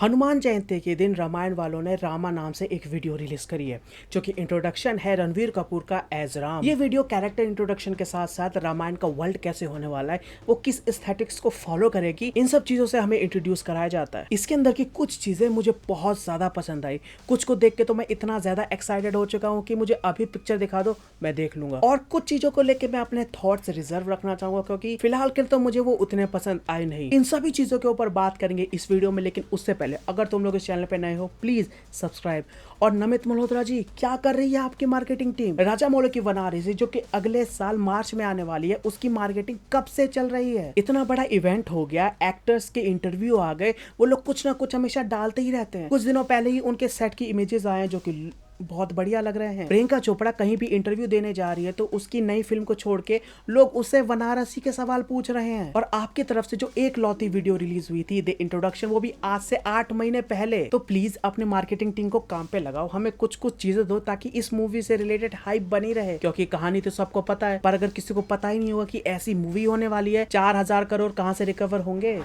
हनुमान जयंती के दिन रामायण वालों ने रामा नाम से एक वीडियो रिलीज करी है जो कि इंट्रोडक्शन है रणवीर कपूर का एज राम। ये वीडियो कैरेक्टर इंट्रोडक्शन के साथ साथ रामायण का वर्ल्ड कैसे होने वाला है, वो किस एस्थेटिक्स को फॉलो करेगी, इन सब चीजों से हमें इंट्रोड्यूस कराया जाता है। इसके अंदर की कुछ चीजें मुझे बहुत ज्यादा पसंद आई। कुछ को देख के तो मैं इतना ज्यादा एक्साइटेड हो चुका हूँ कि मुझे अभी पिक्चर दिखा दो मैं देख लूंगा, और कुछ चीजों को लेकर मैं अपने थॉट्स रिजर्व रखना चाहूंगा क्योंकि फिलहाल के तो मुझे वो उतने पसंद आए नहीं। इन सभी चीजों के ऊपर बात करेंगे इस वीडियो में, लेकिन उससे पहले अगर तुम लोग इस चैनल पे नए हो प्लीज सब्सक्राइब। और नमित मल्होत्रा जी, क्या कर रही है आपकी मार्केटिंग टीम? राजामौली की बना रही थी जो कि अगले साल मार्च में आने वाली है, उसकी मार्केटिंग कब से चल रही है? इतना बड़ा इवेंट हो गया, एक्टर्स के इंटरव्यू आ गए, वो लोग कुछ ना कुछ हमेशा डालते ही रहते हैं। कुछ दिनों पहले ही उनके सेट की इमेजेस आए जो कि बहुत बढ़िया लग रहे हैं। प्रियंका चोपड़ा कहीं भी इंटरव्यू देने जा रही है तो उसकी नई फिल्म को छोड़ के लोग उससे बनारसी के सवाल पूछ रहे हैं। और आपकी तरफ से जो एक लौती वीडियो रिलीज हुई थी द इंट्रोडक्शन, वो भी आज से 8 महीने पहले। तो प्लीज अपने मार्केटिंग टीम को काम पे लगाओ, हमें कुछ कुछ चीजें दो ताकि इस मूवी से रिलेटेड हाइप बनी रहे। क्योंकि कहानी तो सबको पता है, पर अगर किसी को पता ही नहीं होगा कि ऐसी मूवी होने वाली है, 4000 करोड़ कहां से रिकवर होंगे।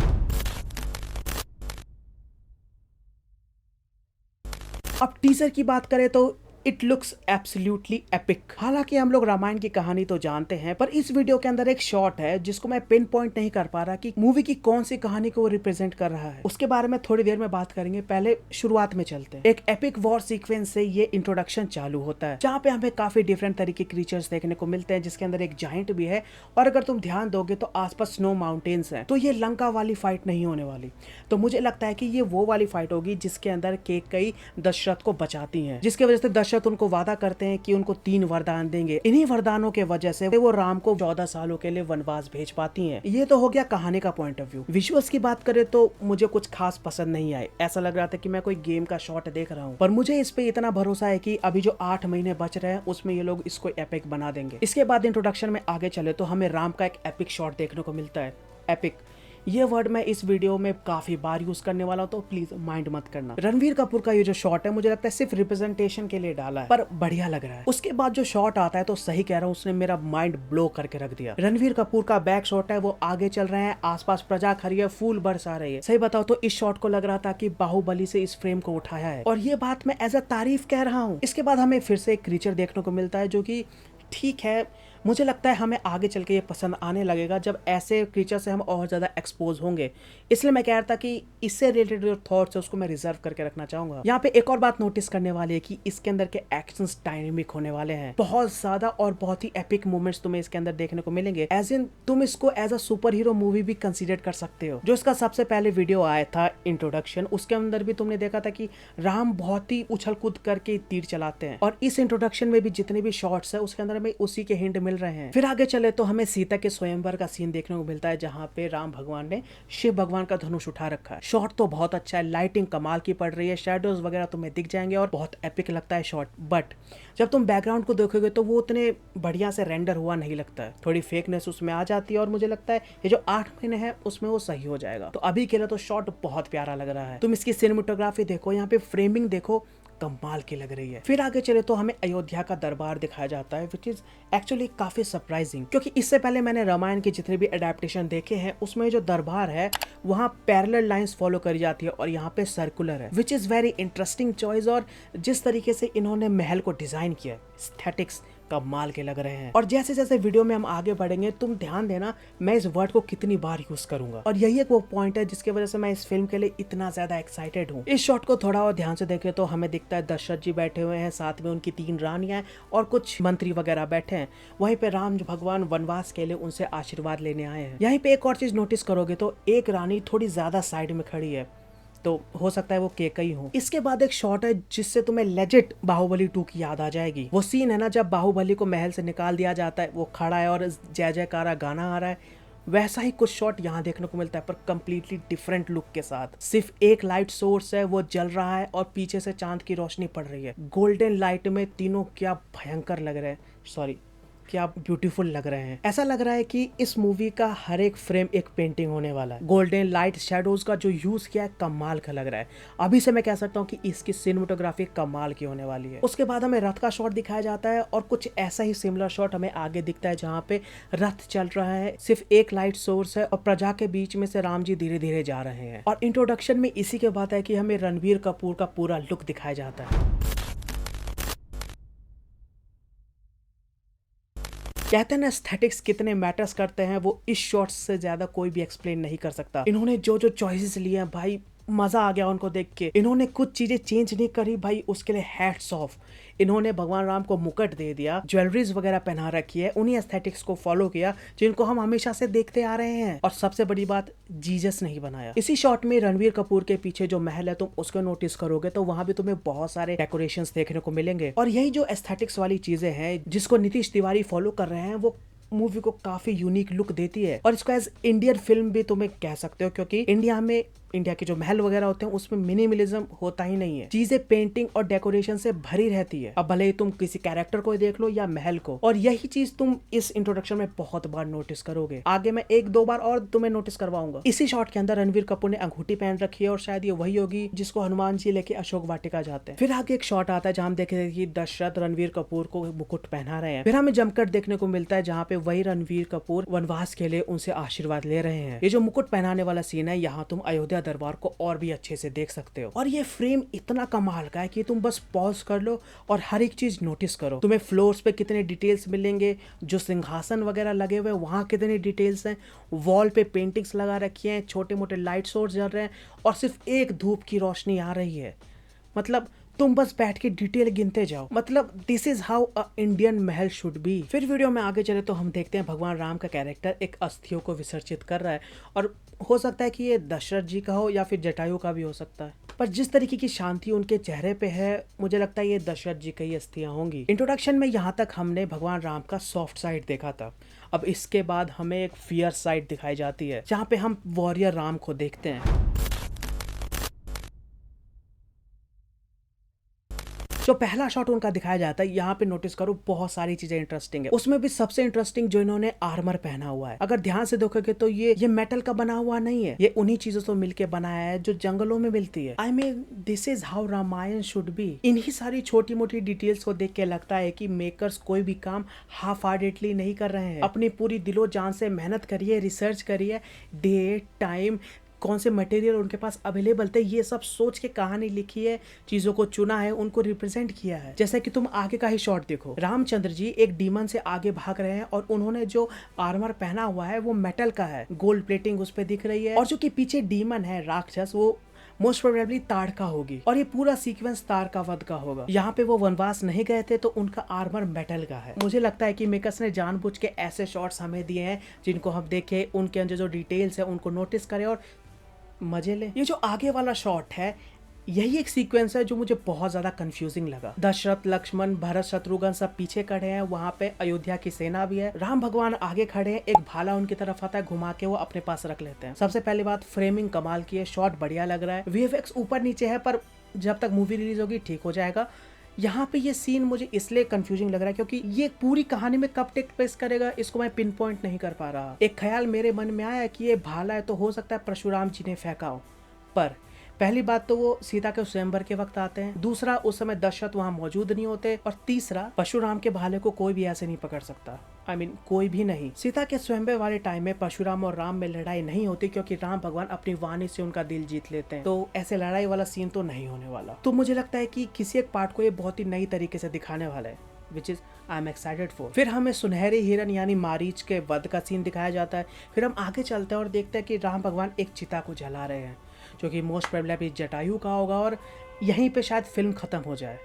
अब टीजर की बात करें तो इट लुक्स एब्सोल्युटली एपिक। हालांकि हम लोग रामायण की कहानी तो जानते हैं, पर इस वीडियो के अंदर एक शॉट है जिसको मैं पिन पॉइंट नहीं कर पा रहा कि मूवी की कौन सी कहानी को वो रिप्रेजेंट कर रहा है। उसके बारे में थोड़ी देर में बात करेंगे, पहले शुरुआत में चलते हैं। एक एपिक वॉर सीक्वेंस से ये इंट्रोडक्शन चालू होता है जहाँ पे हमें काफी डिफरेंट तरीके क्रीचर्स देखने को मिलते हैं, जिसके अंदर एक जाइंट भी है। और अगर तुम ध्यान दोगे तो आसपास स्नो माउंटेन्स हैं। तो ये लंका वाली फाइट नहीं होने वाली। तो मुझे लगता है कि ये वो वाली फाइट होगी जिसके अंदर कैकेयी दशरथ को बचाती है, जिसकी वजह से दशरथ उनको वादा करते हैं कि उनको 3 वरदान देंगे। इन्हीं वरदानों के वजह से वो राम को 14 सालों के लिए वनवास भेज पाती हैं। ये तो हो गया कहानी का पॉइंट ऑफ व्यू। विजुअल्स की बात करें तो मुझे कुछ खास पसंद नहीं आए। ऐसा लग रहा था कि मैं कोई गेम का शॉट देख रहा हूँ, पर मुझे इस पे इतना भरोसा है कि अभी जो 8 महीने बच रहे हैं उसमें ये लोग इसको एपिक बना देंगे। इसके बाद इंट्रोडक्शन में आगे चले तो हमें राम का एक एपिक शॉट देखने को मिलता है। एपिक ये वर्ड मैं इस वीडियो में काफी बार यूज करने वाला हूं, तो प्लीज माइंड मत करना। रणवीर कपूर का ये जो शॉट है मुझे लगता है सिर्फ रिप्रेजेंटेशन के लिए डाला है, पर बढ़िया लग रहा है। उसके बाद जो शॉट आता है तो सही कह रहा हूँ, उसने मेरा माइंड ब्लो करके रख दिया। रणवीर कपूर का बैक शॉट है, वो आगे चल रहे हैं, आसपास प्रजा खड़ी है, फूल बरसा रही है। सही बताओ तो इस शॉट को लग रहा था कि बाहुबली से इस फ्रेम को उठाया है, और ये बात मैं एज अ तारीफ कह रहा हूँ। इसके बाद हमें फिर से एक क्रीचर देखने को मिलता है जो कि ठीक है, मुझे लगता है हमें आगे चल के ये पसंद आने लगेगा जब ऐसे क्रीचर से हम और ज़्यादा एक्सपोज होंगे। इसलिए मैं कह रहा था कि इससे रिलेटेड जो थॉट्स है उसको मैं रिजर्व करके रखना चाहूँगा। यहाँ पे एक और बात नोटिस करने वाली है कि इसके अंदर के एक्शंस डायनेमिक होने वाले हैं, बहुत ज़्यादा, और बहुत ही एपिक मोमेंट्स तुम्हें इसके अंदर देखने को मिलेंगे। एज इन तुम इसको as a superhero movie भी कंसिडर कर सकते हो। जो इसका सबसे पहले वीडियो आया था इंट्रोडक्शन, उसके अंदर भी तुमने देखा था कि राम बहुत ही उछल कूद करके तीर चलाते हैं, और इस इंट्रोडक्शन में भी जितने भी शॉट्स है उसके अंदर हमें उसी के हिंट मिल रहे हैं। फिर आगे चले तो हमें सीता के स्वयंवर का सीन देखने को मिलता है जहाँ पे राम भगवान ने शिव भगवान का धनुष उठा रखा है। शॉट तो बहुत अच्छा है, लाइटिंग कमाल की पड़ रही है, शेडोज वगैरह तुम्हें दिख जाएंगे और बहुत एपिक लगता है शॉट। बट जब तुम बैकग्राउंड को देखोगे तो वो उतने बढ़िया से रेंडर हुआ नहीं लगता है, थोड़ी फेकनेस उसमें आ जाती है, और मुझे लगता है ये जो 8 महीने है उसमें वो सही हो जाएगा। तो अभी के लिए तो शॉट बहुत प्यारा लग रहा है। तुम इसकी सिनेमेटोग्राफी देखो, यहाँ पे फ्रेमिंग देखो, कमाल की लग रही है। फिर आगे चले तो हमें अयोध्या का दरबार दिखाया जाता है, विच इज एक्चुअली काफी सरप्राइजिंग, क्योंकि इससे पहले मैंने रामायण के जितने भी अडेप्टेशन देखे हैं उसमें जो दरबार है वहाँ पैरेलल लाइंस फॉलो करी जाती है, और यहाँ पे सर्कुलर है, which is very interesting choice. और जिस तरीके से इन्होंने महल को डिजाइन किया, एस्थेटिक्स कमाल के लग रहे हैं। और जैसे जैसे वीडियो में हम आगे बढ़ेंगे तुम ध्यान देना मैं इस वर्ड को कितनी बार यूज करूंगा, और यही एक वो पॉइंट है जिसकी वजह से मैं इस फिल्म के लिए इतना ज्यादा एक्साइटेड हूँ। इस शॉट को थोड़ा और ध्यान से देखें तो हमें दिखता है दशरथ जी बैठे हुए हैं, साथ में उनकी 3 रानियां और कुछ मंत्री वगैरह बैठे हैं। वहीं पे राम भगवान वनवास के लिए उनसे आशीर्वाद लेने आए हैं। यहीं पे एक और चीज नोटिस करोगे तो एक रानी थोड़ी ज्यादा साइड में खड़ी है, तो हो सकता है वो कैकेयी हो। इसके बाद एक शॉट है जिससे तुम्हें लेजिट बाहुबली 2 की याद आ जाएगी। वो सीन है ना जब बाहुबली को महल से निकाल दिया जाता है, वो खड़ा है और जय जयकारा गाना आ रहा है, वैसा ही कुछ शॉट यहाँ देखने को मिलता है, पर कम्प्लीटली डिफरेंट लुक के साथ। सिर्फ एक लाइट सोर्स है, वो जल रहा है और पीछे से चांद की रोशनी पड़ रही है गोल्डन लाइट में। तीनों क्या भयंकर लग रहे हैं, सॉरी क्या ब्यूटीफुल लग रहे हैं। ऐसा लग रहा है कि इस मूवी का हर एक फ्रेम एक पेंटिंग होने वाला है। गोल्डन लाइट शेडोज का जो यूज किया है कमाल का लग रहा है। अभी से मैं कह सकता हूँ कि इसकी सिनेमेटोग्राफी कमाल की होने वाली है। उसके बाद हमें रथ का शॉट दिखाया जाता है और कुछ ऐसा ही सिमिलर शॉट हमें आगे दिखता है जहाँ पे रथ चल रहा है, सिर्फ एक लाइट सोर्स है और प्रजा के बीच में से राम जी धीरे धीरे जा रहे हैं। और इंट्रोडक्शन में इसी के बाद है कि हमें रणबीर कपूर का पूरा लुक दिखाया जाता है। कहते हैं ना एस्थेटिक्स कितने मैटर्स करते हैं, वो इस शॉट्स से ज्यादा कोई भी एक्सप्लेन नहीं कर सकता। इन्होंने जो जो चॉइसेस लिए हैं भाई, मजा आ गया उनको देख के। इन्होंने कुछ चीजें चेंज नहीं करी भाई, उसके लिए हैट्स ऑफ। इन्होंने भगवान राम को मुकुट दे दिया, ज्वेलरीज वगैरह पहना रखी है, उन्हीं एस्थेटिक्स को फॉलो किया जिनको हम हमेशा से देखते आ रहे हैं। और सबसे बड़ी बात, जीसस नहीं बनाया। इसी शॉट में रणवीर कपूर के पीछे जो महल है, तुम उसको नोटिस करोगे तो वहां भी तुम्हें बहुत सारे डेकोरेशंस देखने को मिलेंगे। और यही जो एस्थेटिक्स वाली चीजें हैं जिसको नीतीश तिवारी फॉलो कर रहे हैं, वो मूवी को काफी यूनिक लुक देती है। और इसको एज इंडियन फिल्म भी तुम्हें कह सकते हो, क्योंकि इंडिया के जो महल वगैरह होते हैं उसमें मिनिमलिज्म होता ही नहीं है। चीजें पेंटिंग और डेकोरेशन से भरी रहती है। अब भले ही तुम किसी कैरेक्टर को देख लो या महल को, और यही चीज तुम इस इंट्रोडक्शन में बहुत बार नोटिस करोगे। आगे मैं एक दो बार और तुम्हें नोटिस करवाऊंगा। इसी शॉट के अंदर रणवीर कपूर ने अंगूठी पहन रखी है और शायद ये वही होगी जिसको हनुमान जी लेके अशोक वाटिका जाते हैं। फिर आगे एक शॉट आता है जहां हम देखे कि दशरथ रणवीर कपूर को मुकुट पहना रहे हैं। फिर हमें जमकर देखने को मिलता है जहाँ पे वही रणवीर कपूर वनवास के लिए उनसे आशीर्वाद ले रहे हैं। ये जो मुकुट पहनाने वाला सीन है, यहाँ तुम अयोध्या दरबार को और भी अच्छे से देख सकते हो। और ये फ्रेम इतना कमाल का है कि तुम बस पॉज कर लो और हर एक चीज नोटिस करो। तुम्हें फ्लोर्स पे कितने डिटेल्स मिलेंगे, जो सिंहासन वगैरह लगे हुए वहां कितने डिटेल्स हैं, वॉल पे पेंटिंग्स लगा रखी हैं, छोटे मोटे लाइट सोर्स जल रहे हैं और सिर्फ एक धूप की रोशनी आ रही है। मतलब तुम बस बैठ के डिटेल गिनते जाओ। मतलब this is how a Indian Mahal should be. फिर वीडियो में आगे चले तो हम देखते हैं भगवान राम का कैरेक्टर एक अस्थियों को विसर्जित कर रहा है। और हो सकता है कि ये दशरथ जी का हो या फिर जटायु का भी हो सकता है, पर जिस तरीके की शांति उनके चेहरे पे है, मुझे लगता है ये दशरथ जी की अस्थियां होंगी। इंट्रोडक्शन में यहाँ तक हमने भगवान राम का सॉफ्ट साइड देखा था। अब इसके बाद हमें एक फियर साइड दिखाई जाती है जहाँ पे हम वॉरियर राम को देखते हैं। जो पहला शॉट उनका दिखाया जाता है, यहाँ पे नोटिस करो बहुत सारी चीजें इंटरेस्टिंग है। उसमें भी सबसे इंटरेस्टिंग जो इन्होंने आर्मर पहना हुआ है। अगर ध्यान से देखोगे तो ये मेटल का बना हुआ नहीं है, ये उन्हीं चीजों से मिलके बनाया है जो जंगलों में मिलती है। I mean this is how Ramayana should be. इन्हीं सारी छोटी मोटी डिटेल्स को देख के लगता है कि मेकर्स कोई भी काम हाफ हार्टेडली नहीं कर रहे हैं। अपनी पूरी दिलो जान से मेहनत करिए, रिसर्च करिए, डेट टाइम, कौन से मटेरियल उनके पास अवेलेबल थे, ये सब सोच के कहानी लिखी है, चीजों को चुना है, उनको रिप्रेजेंट किया है। जैसे कि तुम आगे का ही शॉट देखो, रामचंद्र जी एक डीमन से आगे भाग रहे हैं और उन्होंने जो आर्मर पहना हुआ है वो मेटल का है, गोल्ड प्लेटिंग उस पर दिख रही है। और जो कि पीछे डीमन है राक्षस, वो मोस्ट प्रोबेबली ताड़ का होगी और ये पूरा सीक्वेंस ताड़ का वध का होगा। यहाँ पे वो वनवास नहीं गए थे तो उनका आर्मर मेटल का है। मुझे लगता है कि मेकर्स ने जानबूझ के ऐसे शॉट्स हमें दिए हैं जिनको हम देखें, उनके अंदर जो डिटेल्स है उनको नोटिस करें और मजे ले। ये जो आगे वाला शॉट है, यही एक सीक्वेंस है जो मुझे बहुत ज्यादा कंफ्यूजिंग लगा। दशरथ, लक्ष्मण, भरत, शत्रुघ्न सब पीछे खड़े हैं, वहां पे अयोध्या की सेना भी है, राम भगवान आगे खड़े हैं, एक भाला उनकी तरफ आता है, घुमा के वो अपने पास रख लेते हैं। सबसे पहली बात, फ्रेमिंग कमाल की है, शॉट बढ़िया लग रहा है, वीएफएक्स ऊपर नीचे है, पर जब तक मूवी रिलीज होगी ठीक हो जाएगा। यहाँ पे ये सीन मुझे इसलिए कंफ्यूजिंग लग रहा है क्योंकि ये पूरी कहानी में कब टेक प्लेस करेगा इसको मैं पिन पॉइंट नहीं कर पा रहा। एक ख्याल मेरे मन में आया कि ये भाला है तो हो सकता है परशुराम जी ने फेंका हो, पर पहली बात तो वो सीता के स्वयंवर के वक्त आते हैं, दूसरा उस समय दशरथ वहां मौजूद नहीं होते, और तीसरा परशुराम के भाले को कोई भी ऐसे नहीं पकड़ सकता। I mean, कोई भी नहीं। सीता के स्वयंवर वाले टाइम में परशुराम और राम में लड़ाई नहीं होती क्योंकि राम भगवान अपनी वाणी से उनका दिल जीत लेते हैं, तो ऐसे लड़ाई वाला सीन तो नहीं होने वाला। तो मुझे लगता है कि किसी एक पार्ट को ये बहुत ही नई तरीके से दिखाने वाला है, which is I am excited for. फिर हमें सुनहरे हिरन यानी मारीच के वध का सीन दिखाया जाता है। फिर हम आगे चलते हैं और देखते हैं कि राम भगवान एक चिता को जला रहे हैं जो कि मोस्ट प्रोबेबली जटायु का होगा और यहीं पे शायद फिल्म खत्म हो जाए।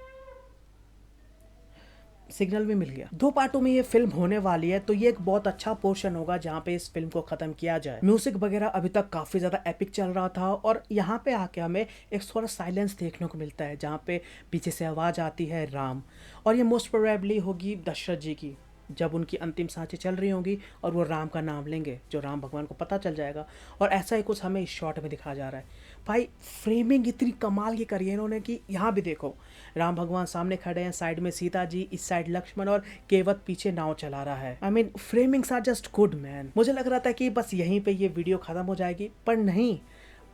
सिग्नल भी मिल गया। 2 पार्टों में ये फिल्म होने वाली है, तो ये एक बहुत अच्छा पोर्शन होगा जहाँ पे इस फिल्म को खत्म किया जाए। म्यूजिक वगैरह अभी तक काफी ज्यादा एपिक चल रहा था और यहाँ पे आके हमें एक थोड़ा साइलेंस देखने को मिलता है जहाँ पे पीछे से आवाज आती है राम, और ये मोस्ट प्रोबेबली होगी दशरथ जी की, जब उनकी अंतिम सांसें चल रही होंगी और वो राम का नाम लेंगे, जो राम भगवान को पता चल जाएगा। और ऐसा ही कुछ हमें इस शॉट में दिखाया जा रहा है। भाई फ्रेमिंग इतनी कमाल की करी है इन्होंने कि यहाँ भी देखो, राम भगवान सामने खड़े हैं, साइड में सीता जी, इस साइड लक्ष्मण और केवट पीछे नाव चला रहा है। I mean framings are just good man. मुझे लग रहा था कि बस यहीं पे ये वीडियो खत्म हो जाएगी, पर नहीं,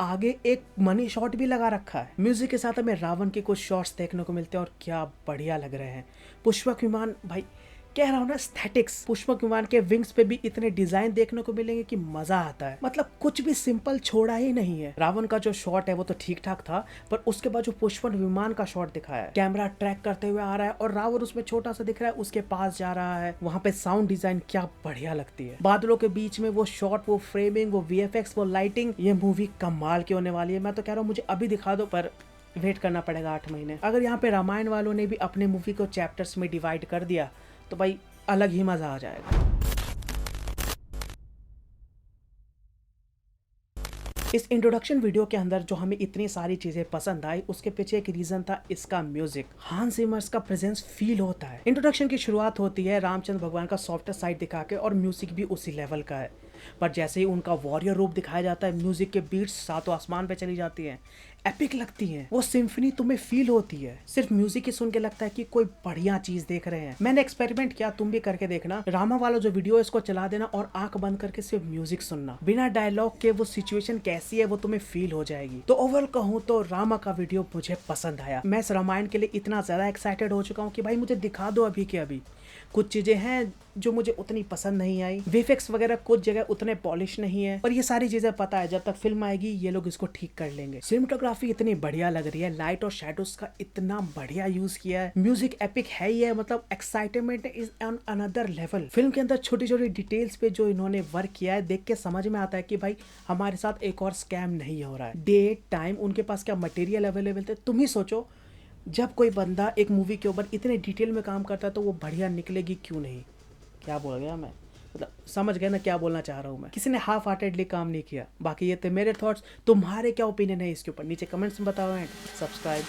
आगे एक मनी शॉट भी लगा रखा है। म्यूजिक के साथ हमें रावण के कुछ शॉट्स देखने को मिलते हैं और क्या बढ़िया लग रहे हैं। पुष्पक विमान, भाई कह रहा हूँ ना, एस्थेटिक्स। पुष्पक विमान के विंग्स पे भी इतने डिजाइन देखने को मिलेंगे कि मजा आता है। मतलब कुछ भी सिंपल छोड़ा ही नहीं है। रावण का जो शॉट है वो तो ठीक ठाक था, पर उसके बाद जो पुष्पक विमान का शॉट दिखाया है, कैमरा ट्रैक करते हुए आ रहा है और रावण उसमें छोटा सा दिख रहा है, उसके पास जा रहा है, वहां पे साउंड डिजाइन क्या बढ़िया लगती है। बादलों के बीच में वो शॉट, वो फ्रेमिंग, वो VFX, वो लाइटिंग, ये मूवी कमाल की होने वाली है। मैं तो कह रहा हूँ मुझे अभी दिखा दो, पर वेट करना पड़ेगा 8 महीने। अगर यहाँ पे रामायण वालों ने भी अपने मूवी को चैप्टर्स में डिवाइड कर दिया तो भाई अलग ही मजा आ जाएगा। इस इंट्रोडक्शन वीडियो के अंदर जो हमें इतनी सारी चीजें पसंद आई, उसके पीछे एक रीजन था इसका म्यूजिक। हांस जिमर का प्रेजेंस फील होता है। इंट्रोडक्शन की शुरुआत होती है रामचंद्र भगवान का सॉफ्टर साइड दिखा के, और म्यूजिक भी उसी लेवल का है। पर जैसे ही उनका वॉरियर रूप दिखाया जाता है, म्यूजिक के बीट्स सातों आसमान पे चली जाती हैं, एपिक लगती हैं। वो सिम्फनी तुम्हें फील होती है। सिर्फ म्यूजिक ही सुन के लगता है कि कोई बढ़िया चीज देख रहे हैं। मैंने एक्सपेरिमेंट किया, तुम भी करके देखना। रामा वाला जो वीडियो है इसको चला देना और आंख बंद करके सिर्फ म्यूजिक सुनना, बिना डायलॉग के वो सिचुएशन कैसी है वो तुम्हें फील हो जाएगी। तो ओवरऑल कहूँ तो रामा का वीडियो मुझे पसंद आया। मैं इस रामायण के लिए इतना ज्यादा एक्साइटेड हो चुका हूँ कि भाई मुझे दिखा दो अभी के अभी। कुछ चीजें हैं जो मुझे उतनी पसंद नहीं आई, VFX वगैरह कुछ जगह उतने पॉलिश नहीं है, पर ये सारी चीजें पता है जब तक फिल्म आएगी ये लोग इसको ठीक कर लेंगे। सिनेमेटोग्राफी इतनी बढ़िया लग रही है, लाइट और शैडोज का इतना बढ़िया यूज किया है, म्यूजिक एपिक है ही है। मतलब excitement is on another level. Film के अंदर छोटी छोटी डिटेल्स पे जो इन्होंने वर्क किया है, देख के समझ में आता है कि भाई हमारे साथ एक और स्कैम नहीं हो रहा है। डेट टाइम उनके पास क्या मटेरियल अवेलेबल थे, तुम ही सोचो। जब कोई बंदा एक मूवी के ऊपर इतने डिटेल में काम करता है तो वो बढ़िया निकलेगी क्यों नहीं। क्या बोल गया मैं, मतलब समझ गए ना क्या बोलना चाह रहा हूँ मैं। किसी ने हाफ हार्टेडली काम नहीं किया। बाकी ये थे मेरे थॉट्स, तुम्हारे क्या ओपिनियन है इसके ऊपर नीचे कमेंट्स में बताओ एंड सब्सक्राइब।